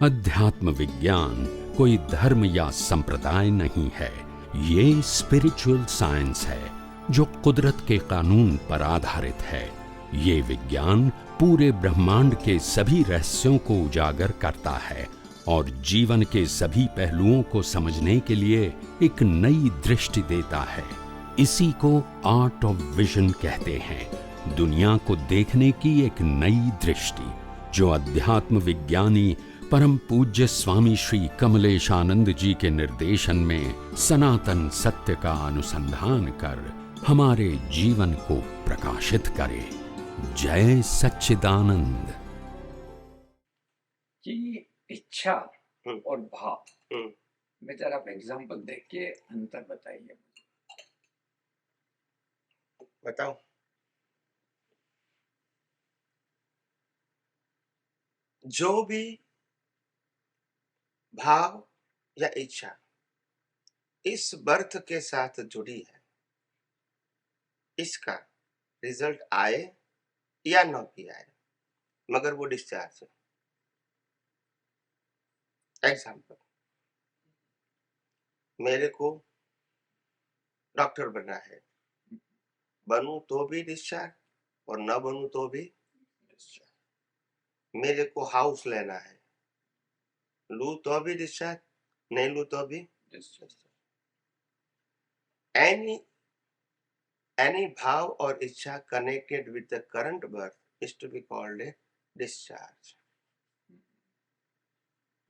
अध्यात्म विज्ञान कोई धर्म या संप्रदाय नहीं है, ये स्पिरिचुअल साइंस है जो कुदरत के कानून पर आधारित है। ये विज्ञान पूरे ब्रह्मांड के सभी रहस्यों को उजागर करता है और जीवन के सभी पहलुओं को समझने के लिए एक नई दृष्टि देता है। इसी को आर्ट ऑफ विजन कहते हैं, दुनिया को देखने की एक नई दृष्टि, जो अध्यात्म विज्ञानी परम पूज्य स्वामी श्री कमलेशानंद जी के निर्देशन में सनातन सत्य का अनुसंधान कर हमारे जीवन को प्रकाशित करे। जय सच्चिदानंद। कि इच्छा और भाव में जरा आप एग्जांपल देख के अंतर बताइए। बताओ। जो भी भाव या इच्छा इस बर्थ के साथ जुड़ी है, इसका रिजल्ट आए या न भी आए, मगर वो डिस्चार्ज है। एग्जाम्पल, मेरे को डॉक्टर बनना है, बनूं तो भी डिस्चार्ज और न बनूं तो भी डिस्चार्ज। मेरे को हाउस लेना है, लू तो भी डिस्चार्ज, नहीं लू तो भी डिस्चार्ज। any भाव और इच्छा connected with the current birth is to be called a discharge,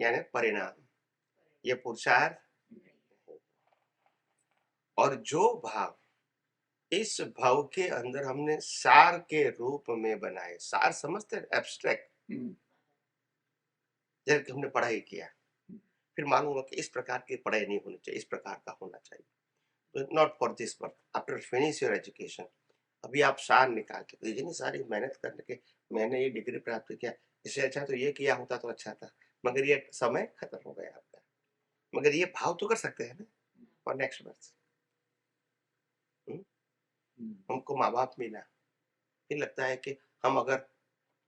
यानी परिणाम। ये पुरुषार्थ। और जो भाव इस भाव के अंदर हमने सार के रूप में बनाए, सार समझते हैं, एब्स्ट्रैक्ट, जैसे हमने पढ़ाई किया, फिर मालूम कि इस प्रकार की पढ़ाई नहीं होनी चाहिए, इस प्रकार का होना चाहिए। Not for this work. After finish your education, अभी आप सार निकाल के इतनी सारी मेहनत करने के मैंने ये डिग्री प्राप्त किया, इससे अच्छा तो ये किया होता तो अच्छा था, मगर ये समय खत्म हो गया आपका। मगर ये भाव तो कर सकते हैं ना फॉर नेक्स्ट वर्ष। हमको माँ बाप मिला, फिर लगता है कि हम अगर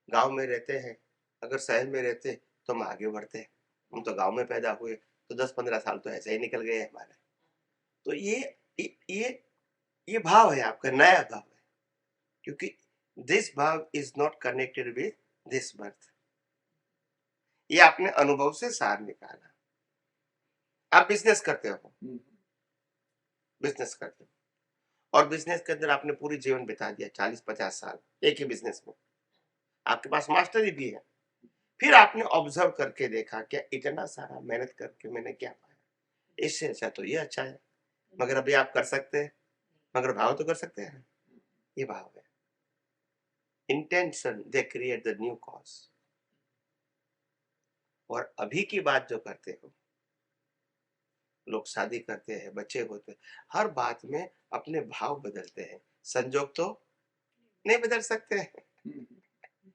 गांव में रहते हैं, अगर शहर में रहते तो हम आगे बढ़ते हैं। हम तो गांव में पैदा हुए तो 10-15 साल तो ऐसे ही निकल गए हमारे। तो ये भाव है आपका, नया भाव है, क्योंकि दिस भाव is not connected with this birth. ये आपने अनुभव से सार निकाला। आप बिजनेस करते हो, बिजनेस करते हो, और बिजनेस के अंदर आपने पूरी जीवन बिता दिया, 40-50 साल एक ही बिजनेस में, आपके पास मास्टरी भी है। फिर आपने ऑब्जर्व करके देखा कि इतना सारा मेहनत करके मैंने क्या पाया, इससे अच्छा तो ये अच्छा है। मगर अभी आप कर सकते हैं, मगर भाव तो कर सकते हैं। ये भाव है। Intention they create the new cause. और अभी की बात जो करते हो, लोग शादी करते हैं, बच्चे होते हैं, हर बात में अपने भाव बदलते हैं। संजोग तो नहीं बदल सकते हैं।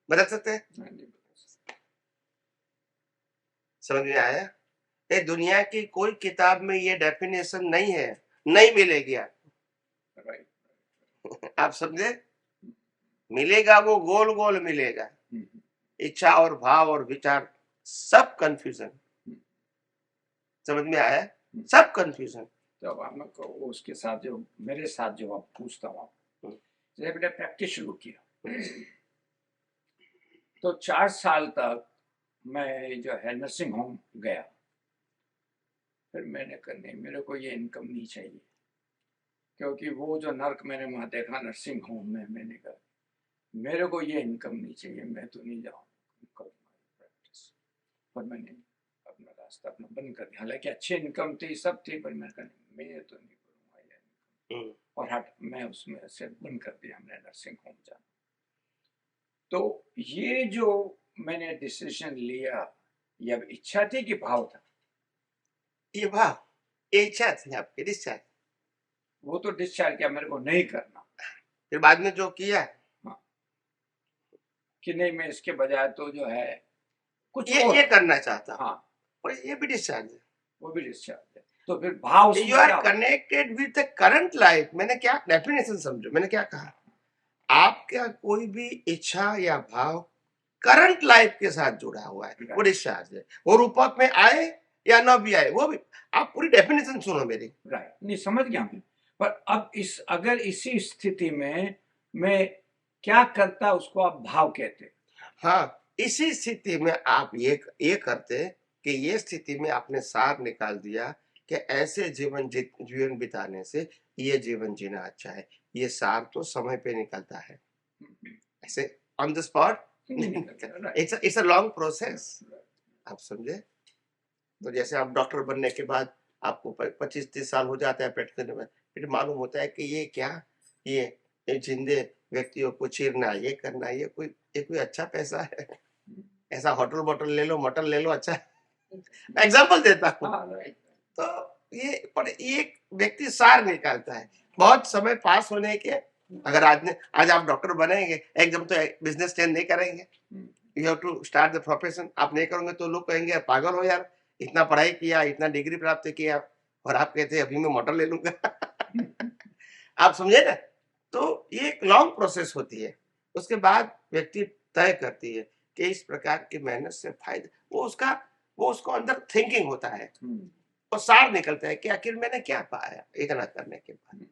बदल सकते हैं? समझ में आया? ये दुनिया की कोई किताब में ये डेफिनेशन नहीं है, नहीं मिलेगी आपको। आप समझे? मिलेगा वो गोल गोल मिलेगा। इच्छा और भाव और विचार सब कंफ्यूजन। समझ में आया? सब कंफ्यूजन। तो अब उसके साथ जो मेरे साथ जो आप पूछता हूँ, जब मैंने प्रैक्टिस शुरू किया तो 4 साल तक मैं जो है नर्सिंग होम गया। फिर मैंने कहा नहीं, मेरे को ये इनकम नहीं चाहिए, क्योंकि वो जो नर्क मैंने वहाँ देखा नर्सिंग होम में, मैंने कहा मेरे को ये इनकम नहीं चाहिए, मैं तो नहीं जाऊँगा प्रैक्टिस। पर मैंने अपना रास्ता अपना बंद कर दिया। हालांकि अच्छी इनकम थी, सब थी, पर मैं कहा मैं तो नहीं करूँगा ये इनकम, और मैं उसमें से बंद कर दिया, हमने नर्सिंग होम जाना। तो ये जो मैंने डिसीजन लिया, ये इच्छा थी कि भाव था? ये भाव, ये इच्छा थी आपकी, डिस्चार्ज। वो तो डिस्चार्ज किया, मेरे को नहीं करना। फिर बाद में जो किया, हाँ, कि नहीं मैं इसके बजाय तो जो है कुछ ये करना चाहता। हाँ, और ये भी डिस्चार्ज है, वो भी डिस्चार्ज है। तो फिर भाव, you are connected with the current life. मैंने क्या डेफिनेशन समझो, मैंने क्या कहा, आपका कोई भी इच्छा या भाव करंट लाइफ के साथ जुड़ा हुआ है, वो डिस्चार्ज है। वो रूपक में आए या ना भी आए, वो भी आप पूरी डेफिनेशन सुनो मेरी। राइट, नहीं समझ गया मैं। पर अब अगर इसी स्थिति में मैं क्या करता, उसको आप भाव कहते। हाँ, इसी स्थिति में आप ये करते कि ये स्थिति में आपने सार निकाल दिया कि ऐसे जीवन बिताने से ये जीवन जीना अच्छा है। ये सार तो समय पे निकलता है, ऐसे ऑन द स्पॉट नहीं निकलता। इट्स अ लॉन्ग प्रोसेस, आप समझे। तो जैसे आप डॉक्टर बनने के बाद आपको 25-30 साल हो जाता है प्रैक्टिस में, फिर मालूम होता है कि ये क्या, ये जिंदे व्यक्तियों को चीरना, ये करना, ये कोई अच्छा पैसा है। ऐसा होटल बोटल ले लो, मटन ले लो, अच्छा मैं एग्जाम्पल देता हूँ। तो ये एक व्यक्ति सार निकालता है बहुत समय पास होने के। अगर आज आप डॉक्टर बनेंगे, एकदम तो बिजनेस चेंज नहीं करेंगे। You have to start the profession. आप नहीं करोगे तो लोग कहेंगे यार पागल हो यार, इतना पढ़ाई किया, इतना डिग्री प्राप्त किया, और आप कहते हैं अभी मैं मोटर ले लूंगा। आप समझे ना। तो ये एक लॉन्ग प्रोसेस होती है। उसके बाद व्यक्ति तय करती है कि इस प्रकार की मेहनत से फायदा, वो उसको अंदर थिंकिंग होता है और सार निकलता है कि आखिर मैंने क्या पाया इतना करने के बाद।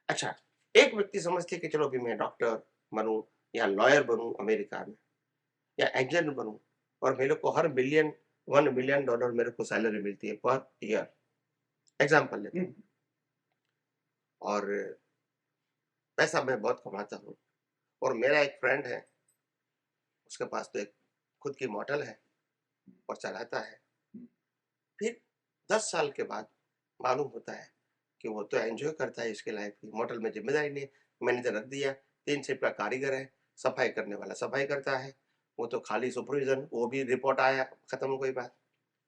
अच्छा, एक व्यक्ति समझते कि चलो भी मैं डॉक्टर बनूं या लॉयर बनूं अमेरिका में, या एजेंट बनूं, और मेरे को हर $1 बिलियन मेरे को सैलरी मिलती है पर ईयर, एग्जाम्पल लेते हैं, और पैसा मैं बहुत कमाता हूँ, और मेरा एक फ्रेंड है, उसके पास तो एक खुद की मॉडल है और चलाता है। फिर 10 साल के बाद मालूम होता है कि वो तो एंजॉय करता है इसके लाइफ की, मॉडल में जिम्मेदारी नहीं, मैनेजर रख दिया, 3 शिफ्ट का कारीगर है, सफाई करने वाला सफाई करता है, वो तो खाली सुपरविजन, वो भी रिपोर्ट आया खत्म, कोई बात,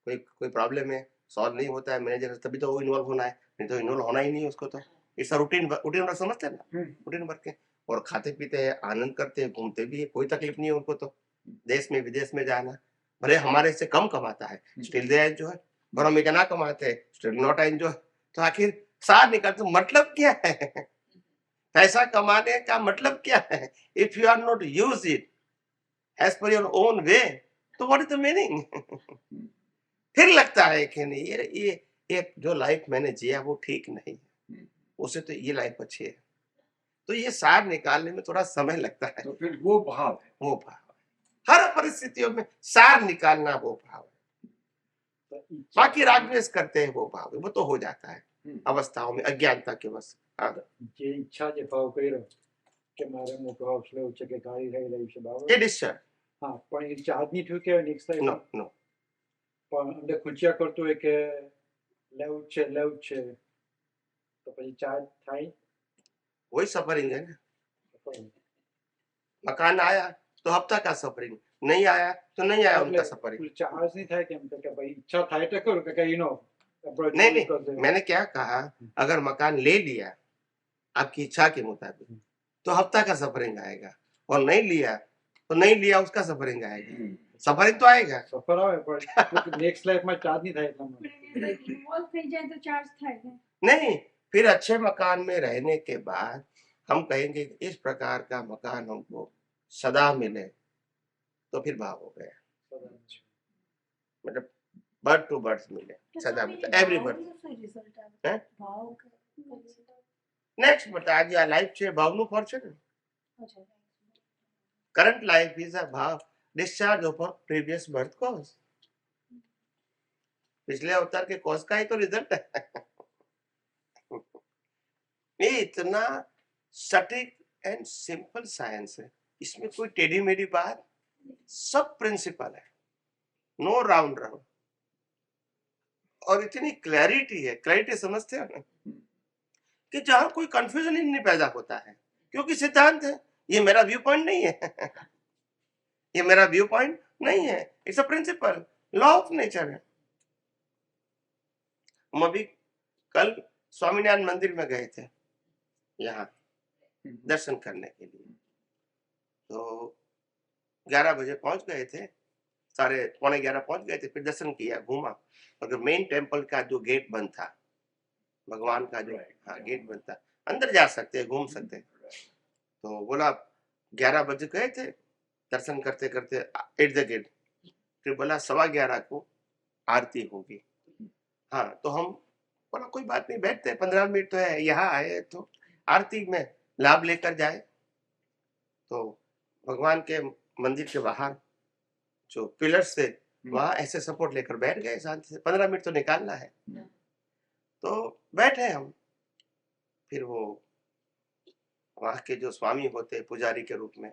कोई प्रॉब्लम है सॉल्व नहीं होता है, मैनेजर तभी तो वो इन्वॉल्व होना है, नहीं तो इन्वॉल्व होना ही नहीं है उसको। तो इस रूटीन वर्क समझते हैं ना, रूटीन वर्क है, और खाते पीते हैं, आनंद करते हैं, घूमते भी है, कोई तकलीफ नहीं है उनको। तो देश में विदेश में जाना, भले हमारे से कम कमाता है स्टिल दे एंजॉय, और हम इतना कमाते हैं स्टिल नॉट एंजॉय। तो आखिर सार निकालते मतलब क्या है? पैसा कमाने का मतलब क्या है? If you are not use it as per your own way, तो व्हाट इज द मीनिंग? फिर लगता है कि नहीं, ये जो लाइफ मैंने जिया वो ठीक नहीं, उससे तो ये लाइफ अच्छी है। तो ये सार निकालने में थोड़ा समय लगता है। तो फिर वो भाव है, वो भाव हर परिस्थितियों में सार निकालना वो भाव है। बाकी रागद्वेष करते हैं वो भाव है, वो तो हो जाता है अवस्थाओं में, अज्ञानता के वश। જે ઈચ્છા જે ભાવ કર્યો કે મારે મોટો હાઉસ લેવું છે કે ગાડી લઈ લેવી છે, બરાબર. એ ડિસ્ચાર્જ હા, પણ એ ચાર્જ નહીં થયું કે નેક્સ્ટ ટાઈમ નો નો પણ અંદર ખુંચ્યા કરતો હોય કે લેવું જ છે તો પછી ચાર્જ થાય. वही सफरिंग है ना। मकान आया तो हफ्ता का सफरिंग, नहीं आया तो नहीं आया उनका सफरिंग। ચાર્જ નહીં થાય કેમ કે ભાઈ ઈચ્છા થાય તો કરું કે કઈ નો नहीं, मैंने क्या कहा, अगर मकान ले लिया आपकी इच्छा के मुताबिक तो हफ्ता का सफरिंग आएगा, और नहीं लिया तो नहीं लिया उसका सफरिंग आएगा। सफरिंग तो आएगा, સફર આવે પણ નેક્સ્ટ લાઈફમાં ચાર્જ નહીં થાય એટલા માટે ઇન્વોલ્વ થઈ જાય તો ચાર્જ થાય ને. नहीं। फिर अच्छे मकान में रहने के बाद हम कहेंगे इस प्रकार का मकान हमको सदा मिले, तो फिर भाव हो गया, मतलब बर्ड टू बर्ड मिले, सदा मिले, एवरी बर्ड। हैं? नेक्स्ट बता दिया लाइफ છે ભાવનું ફળ છે ને। करंट लाइफ इज अ भाव discharge of previous birth cause. पिछले अवतार के कॉज का ही तो रिजल्ट है। ये इतना सटीक एंड सिंपल साइंस है, इसमें कोई टेढ़ी मेढ़ी बात, सब प्रिंसिपल है, नो राउंड राउंड, और इतनी क्लैरिटी है। क्लैरिटी समझते हो ना, कि जहां कोई कंफ्यूजन ही नहीं पैदा होता है, क्योंकि सिद्धांत है, ये मेरा व्यू पॉइंट नहीं है। ये मेरा व्यू पॉइंट नहीं है, it's a principle, law of nature है। हम अभी कल स्वामीनारायण मंदिर में गए थे, यहाँ दर्शन करने के लिए, तो 11 बजे पहुंच गए थे, 11:15 पहुंच गए थे, फिर दर्शन किया, घूमा, और मेन टेम्पल का जो गेट बंद था, भगवान का जो गेट बंद था, अंदर जा सकते हैं, घूम सकते हैं। तो बोला 11 बजे गए थे, दर्शन करते करते एट द गेट फिर बोला 11:15 को आरती होगी। हाँ, तो हम बोला कोई बात नहीं, बैठते 15 मिनट तो है, यहाँ आए तो आरती में लाभ लेकर जाए। तो भगवान के मंदिर के बाहर जो पिलर्स थे वहां ऐसे सपोर्ट लेकर बैठ गए शांति से, 15 मिनट तो निकालना है। तो बैठे हम, फिर वो वहां के जो स्वामी होते पुजारी के रूप में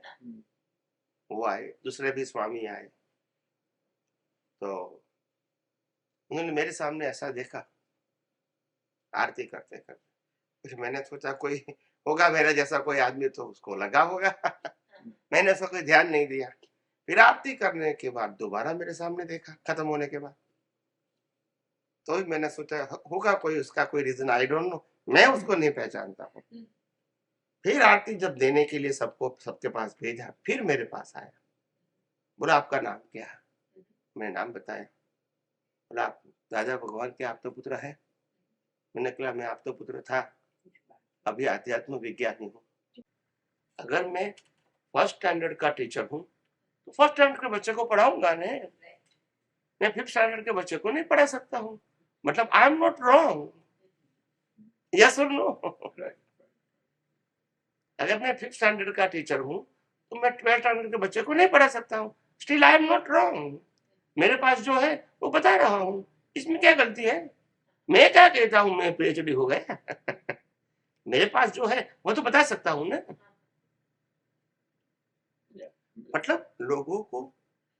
वो आए, दूसरे भी स्वामी आए। तो उन्होंने मेरे सामने ऐसा देखा आरती करते करते, फिर मैंने सोचा कोई होगा मेरा जैसा कोई आदमी तो उसको लगा होगा। मैंने ऐसा कोई ध्यान नहीं दिया। फिर आरती करने के बाद दोबारा मेरे सामने देखा खत्म होने के बाद, तो ही मैंने सोचा होगा कोई उसका कोई रीजन, आई डोंट नो, मैं उसको नहीं पहचानता हूँ। फिर आरती जब देने के लिए सबको सबके पास भेजा, फिर मेरे पास आया, बोला आपका नाम क्या है? मैंने नाम बताया। बोला आप राजा भगवान के आप तो पुत्र है? मैंने कहा मैं आप तो पुत्र था, अभी अध्यात्म विज्ञानी हूँ। अगर मैं फर्स्ट स्टैंडर्ड का टीचर हूँ तो फर्स्ट स्टैंडर्ड के बच्चे को पढ़ाऊंगा नहीं, मैं फिफ्थ स्टैंडर्ड के बच्चे को नहीं पढ़ा सकता हूँ। मतलब I am not wrong, yes और नो? अगर मैं फिफ्थ स्टैंडर्ड का टीचर हूँ तो मैं 12th स्टैंडर्ड के बच्चे को नहीं पढ़ा सकता हूँ, still I am not wrong. मेरे पास जो है वो बता रहा हूँ, इसमें क्या गलती है? मैं क्या कहता हूँ मैं PhD हो गया? मेरे पास जो है वो तो बता सकता हूँ ना। मतलब लोगों को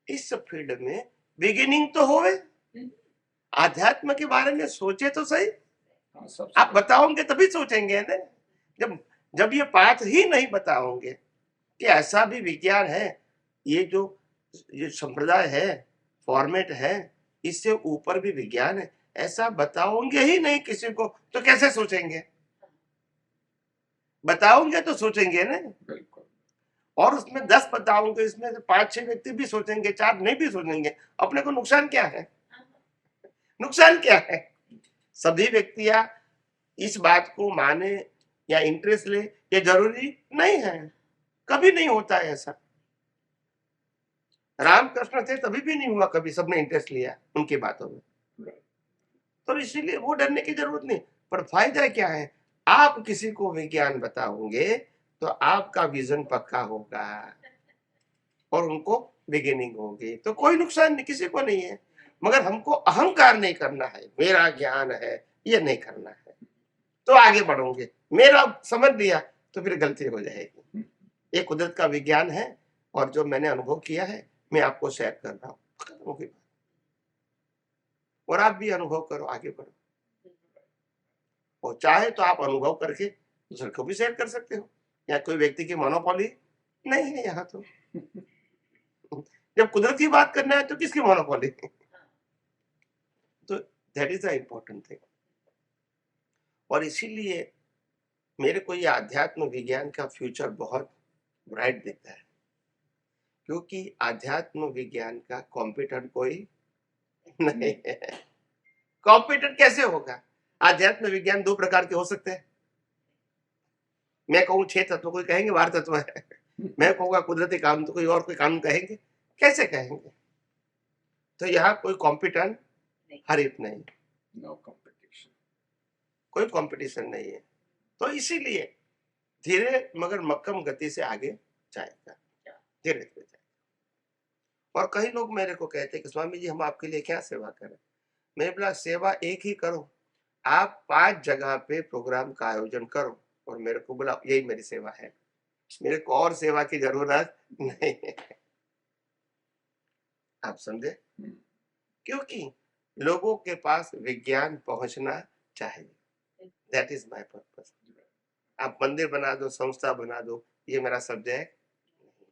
इस फील्ड में बिगिनिंग तो होवे, आध्यात्म के बारे में सोचे तो सही। हाँ, सबसे आप बताओगे तभी सोचेंगे ना। जब जब ये पाठ ही नहीं बताओगे कि ऐसा भी विज्ञान है, ये जो ये संप्रदाय है, फॉर्मेट है, इससे ऊपर भी विज्ञान है, ऐसा बताओगे ही नहीं किसी को तो कैसे सोचेंगे? बताओगे तो सोचेंगे ना। बिल्कुल। और उसमें 10 बताओगे, इसमें से 5-6 व्यक्ति भी सोचेंगे, 4 नहीं भी सोचेंगे, अपने को नुकसान क्या है? नुकसान क्या है? सभी व्यक्तियां इस बात को माने या इंटरेस्ट ले, ये जरूरी नहीं है, कभी नहीं होता है ऐसा। रामकृष्ण थे तभी भी नहीं हुआ कभी सबने इंटरेस्ट लिया उनकी बातों में। तो इसीलिए वो डरने की जरूरत नहीं। पर फायदा क्या है? आप किसी को विज्ञान बताओगे तो आपका विजन पक्का होगा और उनको बिगिनिंग होगी, तो कोई नुकसान नहीं, किसी को नहीं है। मगर हमको अहंकार नहीं करना है, मेरा ज्ञान है ये नहीं करना है, तो आगे बढ़ोगे। मेरा समझ लिया तो फिर गलती हो जाएगी। ये कुदरत का विज्ञान है और जो मैंने अनुभव किया है मैं आपको शेयर कर रहा हूँ, और आप भी अनुभव करो, आगे बढ़ो। और चाहे तो आप अनुभव करके दूसरे को भी शेयर कर सकते हो, या कोई व्यक्ति की मोनोपोली नहीं है यहाँ तो। जब कुदरत की बात करना है तो किसकी मोनोपोली? तो that is the important thing. और इसीलिए मेरे को ये आध्यात्म विज्ञान का फ्यूचर बहुत ब्राइट दिखता है, क्योंकि आध्यात्म विज्ञान का कॉम्पिटिटर कोई नहीं है। कॉम्पिटिटर कैसे होगा? आध्यात्म विज्ञान 2 प्रकार के हो सकते हैं। मैं कहूँ 6 तत्व, कोई कहेंगे 12 तत्व है। मैं कहूँगा कुदरती कानून, तो कोई और कोई कानून कहेंगे, कैसे कहेंगे? तो यहाँ कोई कॉम्पिटिशन हरीफ नहीं, नो कंपटीशन, कोई कंपटीशन नहीं है। तो इसीलिए धीरे मगर मक्कम गति से आगे जाएगा, धीरे धीरे जाएगा। और कई लोग मेरे को कहते हैं कि स्वामी जी हम आपके लिए क्या सेवा करें? मेरे बोला सेवा एक ही करो, आप 5 जगह पे प्रोग्राम का आयोजन करो और मेरे को बोला यही मेरी सेवा है, मेरे को और सेवा की जरूरत नहीं है। आप समझे? क्योंकि लोगों के पास विज्ञान पहुंचना चाहिए, दैट इज माय पर्पस। आप मंदिर बना दो, संस्था बना दो, ये मेरा सब्जेक्ट नहीं।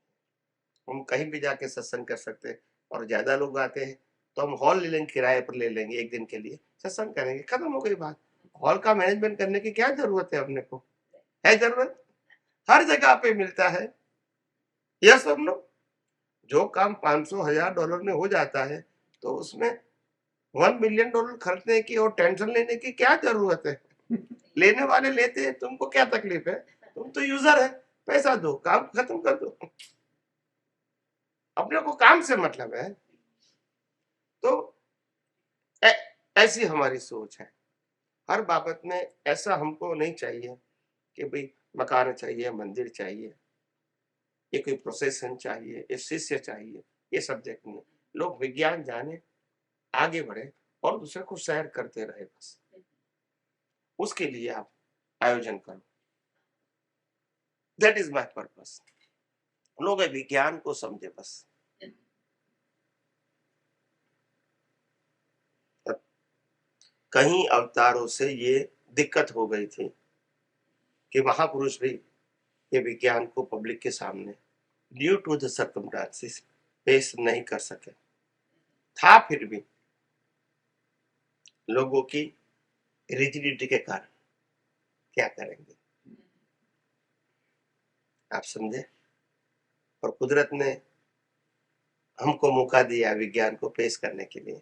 हम कहीं भी जाके सत्संग कर सकते हैं, और ज्यादा लोग आते हैं तो हम हॉल ले लेंगे, किराए पर ले लेंगे, एक दिन के लिए सत्संग करेंगे, खत्म हो गई बात। हॉल का मैनेजमेंट करने की क्या जरूरत है? अपने को है जरूरत? हर जगह पे मिलता है, यस और नो? जो काम $500,000 में हो जाता है तो उसमें $1 मिलियन खर्चने की और टेंशन लेने की क्या जरूरत है? लेने वाले लेते हैं, तुमको क्या तकलीफ है? तुम तो यूजर है, पैसा दो, काम खत्म कर दो। अपने को काम से मतलब है। तो ऐसी हमारी सोच है। हर बाबत में ऐसा हमको नहीं चाहिए कि भाई मकान चाहिए, मंदिर चाहिए, ये कोई प्रोसेशन चाहिए, ये शिष्य चाहिए, ये सब्जेक्ट नहीं। लोग विज्ञान जाने, आगे बढ़े और दूसरे को शेयर करते रहे, बस उसके लिए आप आयोजन करो। That is my purpose. लोग विज्ञान को समझे बस। कहीं अवतारों से ये दिक्कत हो गई थी कि महापुरुष भी ये विज्ञान को पब्लिक के सामने ड्यू टू द सर्कमस्टांसेस पेश नहीं कर सके था। फिर भी लोगों की रिजिडिटी के कारण क्या करेंगे, आप समझे। और कुदरत ने हमको मौका दिया विज्ञान को पेश करने के लिए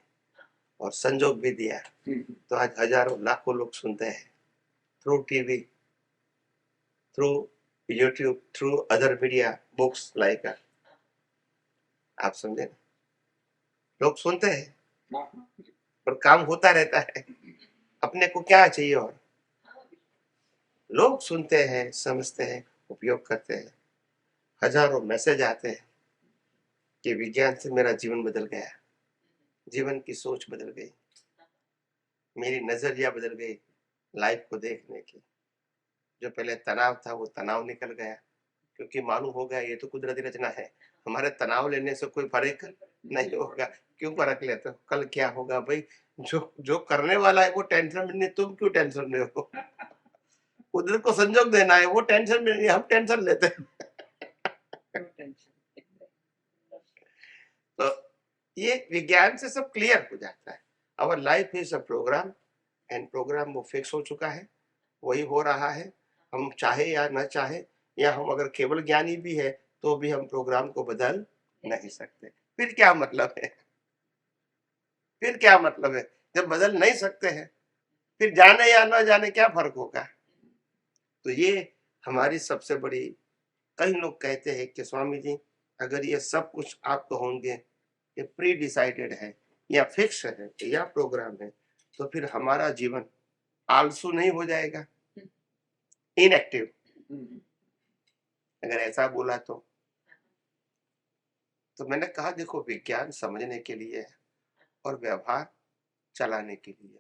और संजोग भी दिया। तो आज हजारों लाखों लोग सुनते हैं through TV, through YouTube, through other media, books like. आप समझे ना, लोग सुनते हैं और काम होता रहता है। अपने को क्या चाहिए और लोग सुनते हैं, समझते हैं, उपयोग करते हैं। हजारों मैसेज आते हैं कि विज्ञान से मेरा जीवन बदल गया, जीवन की सोच बदल गई, मेरी नजरिया बदल गई लाइफ को देखने की। जो पहले तनाव था वो तनाव निकल गया, क्योंकि मालूम हो गया ये तो कुदरती रचना है, हमारे तनाव लेने से कोई फर्क नहीं होगा। क्यों फर्क लेते हो, कल क्या होगा भाई। जो जो करने वाला है वो टेंशन में नहीं, तुम क्यों टेंशन में हो। कुदरत को संजोग देना है, वो टेंशन में नहीं, हम टेंशन लेते हैं। तो ये विज्ञान से सब क्लियर हो जाता है। Our life is a program and program वो फिक्स हो चुका है, वही हो रहा है। हम चाहे या न चाहे, या हम अगर केवल ज्ञानी भी है तो भी हम प्रोग्राम को बदल नहीं सकते। फिर क्या मतलब है, फिर क्या मतलब है जब बदल नहीं सकते हैं, फिर जाने या न जाने क्या फर्क होगा। तो ये हमारी सबसे बड़ी, कई लोग कहते हैं कि स्वामी जी अगर ये सब कुछ आप कहोगे ये प्री डिसाइडेड है या फिक्स है या प्रोग्राम है, तो फिर हमारा जीवन आलसू नहीं हो जाएगा, इनएक्टिव। अगर ऐसा बोला तो मैंने कहा देखो विज्ञान समझने के लिए है और व्यवहार चलाने के लिए।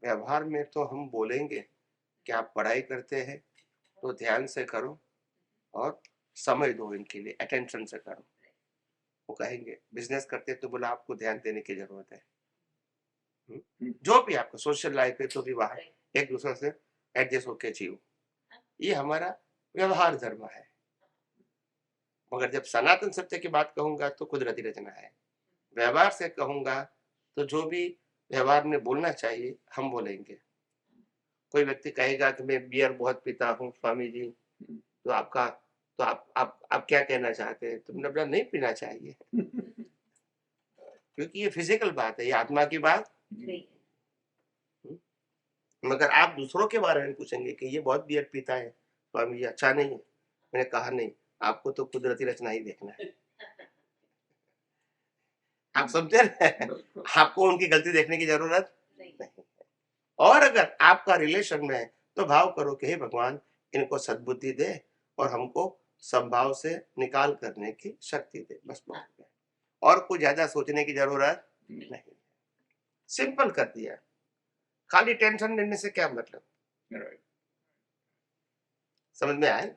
व्यवहार में तो हम बोलेंगे कि आप पढ़ाई करते हैं तो ध्यान से करो और समय दो इनके लिए, अटेंशन से करो। वो कहेंगे बिजनेस करते तो बोला आपको ध्यान देने की जरूरत है। जो भी आपका सोशल लाइफ है तो भी वहां एक दूसरे से एडजस्ट होके जियो, ये हमारा व्यवहार धर्म है। मगर जब सनातन सत्य की बात कहूंगा तो कुदरती रचना है। व्यवहार से कहूंगा तो जो भी व्यवहार में बोलना चाहिए हम बोलेंगे। कोई व्यक्ति कहेगा कि मैं बियर बहुत पीता हूँ स्वामी जी, तो आपका तो आप क्या कहना चाहते हैं। तुमने बोला नहीं पीना चाहिए क्योंकि ये फिजिकल बात है, ये आत्मा की बात नहीं। मगर आप दूसरों के बारे में पूछेंगे कि ये बहुत बियर पीता है स्वामी जी, अच्छा नहीं है। मैंने कहा नहीं, आपको तो कुदरती रचना ही देखना है। आप समझे ना? आपको उनकी गलती देखने की जरूरत नहीं। और अगर आपका रिलेशन में है तो भाव करो कि हे भगवान इनको सद्बुद्धि दे और हमको संभाव से निकाल करने की शक्ति दे, बस बहुत है। और कुछ ज्यादा सोचने की जरूरत नहीं, सिंपल कर दिया। खाली टेंशन लेने से क्या मतलब, समझ में आए?